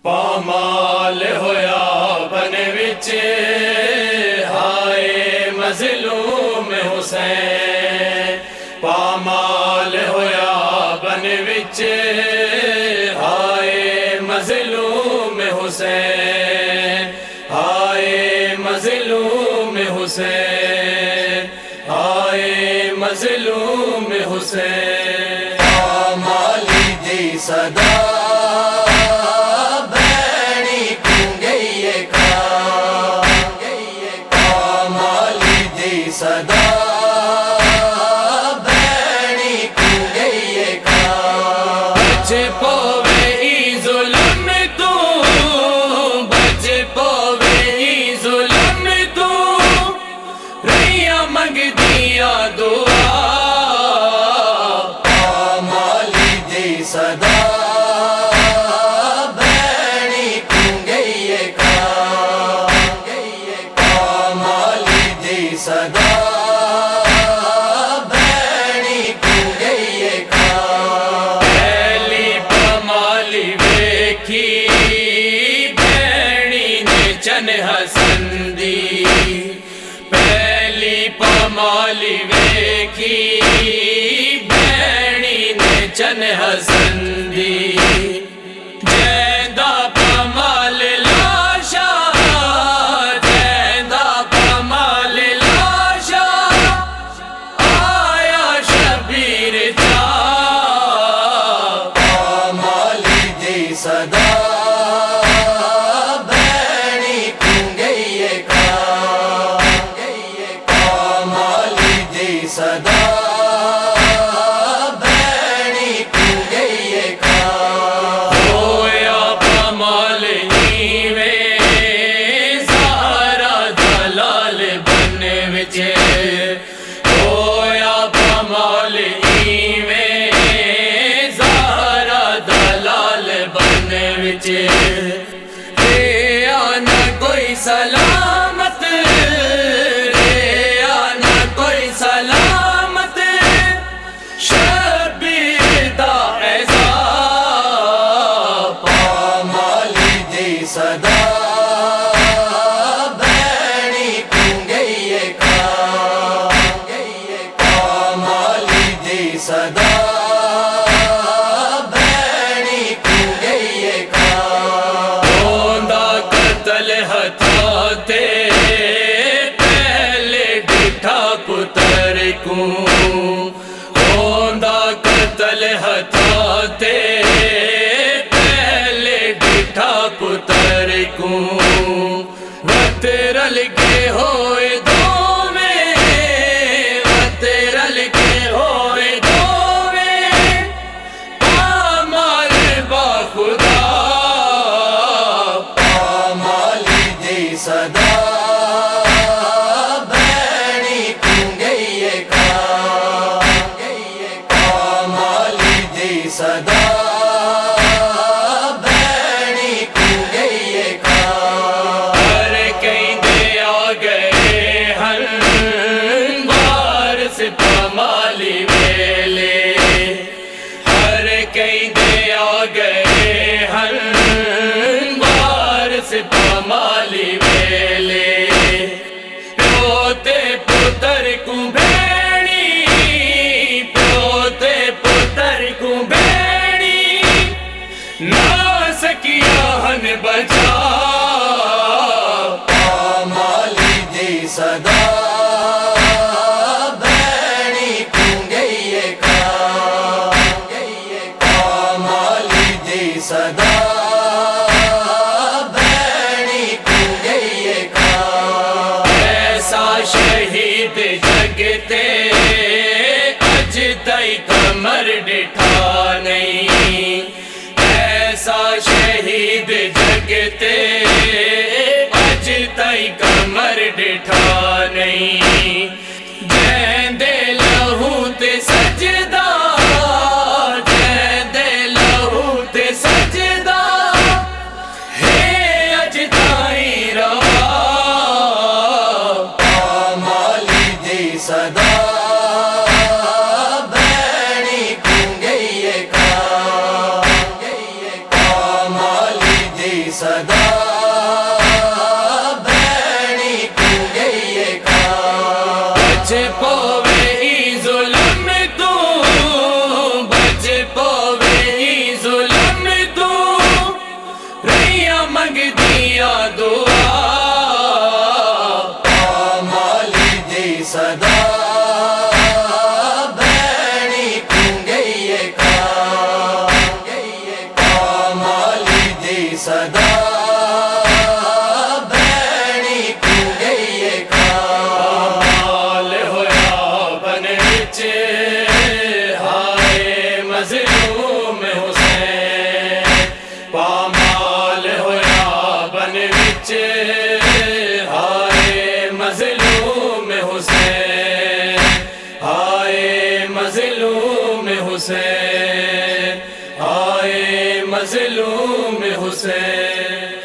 پامال ہویا بن وچ ہائے مظلوم حسین، پامال ہویا بن وچ ہائے مظلوم حسین، ہائے مظلوم حسین، ہائے مظلوم حسین۔ پامالی دی صدا بھینی کیوں گئی پامالی دی صدا بھینی کیوں گئی بچ پوے ای ظلم تو، بچ پوے ای ظلم تو، رہیاں منگ دیا دعا۔ پامالی دی صدا بھینی کیوں گئی پامالی دی صدا بھینی کیوں گئی پہلی پامالی ویکھی بھینی نے چن حسن دی، پہلی پامالی ویکھی بھینی نے چن حسن دی، جیندا پامال لاشا، جیندا پامال لاشا، آیا شبیر چا۔ پامالی دی صدا بھینی کیوں گئی پامالی دی صدا بھینی کیوں گئی ہویا پامال نیویں زہرا دلال بن وچ، ہویا پامال نیویں زہرا دلال بن وچ، ریا نہ کوئی سلامت، ریا نہ کوئی سلامت، شبیر دا عذاب۔ پامالی دی صدا بھینی کیوں گئی پامالی دی صدا بھینی کیوں گئی ہوندا قتل ہتھاں تے پہلے ڈٹھا پتر کو، ہوندا قتل ہتھاں تے پہلے ڈٹھا پتر کو، وت رل کے ہوئے دوویں، وت رل کے ہوئے دوویں، پامال با خدا۔ پامالی دی صدا بھینی کیوں گئی پامالی دی صدا بھینی کیوں گئی ہر کہندے آ گئے ہن وارث پامالی ویلے، ہر کہندے آ گئے ہن وارث پامالی ویلے، پیو تے پتر کو بھینی، پیو تے پتر کو بھینی، نہ سکیا ہن بچا۔ پامالی دی صدا بھینی کیوں گئی پامالی دی صدا بھینی کیوں گئی ایسا شہید جگتے اج تئی کمر ڈٹھا نہیں، ایسا شہید جگتے اج تئی کمر ڈٹھا نہیں، جیندے لہو تے سجدہ، جیندے لہو تے سجدہ، ہے اج تائیں روا۔ پامالی دی صدا بھینی کیوں گئی بچ پوے ای ظلم تو، بچ پوے ای ظلم تو، رہیا منگ دیا دعا پامالی دی صدا بہنی کیوں گئی کا، پامالی دی صدا بہنی کیوں گئی کا، مال ہویا بن وچ ہائے مظلوم حسین، پامال ہویا بن وچ ہائے مظلوم حسین، ہائے مظلوم حسین، ہائے مظلوم حسین۔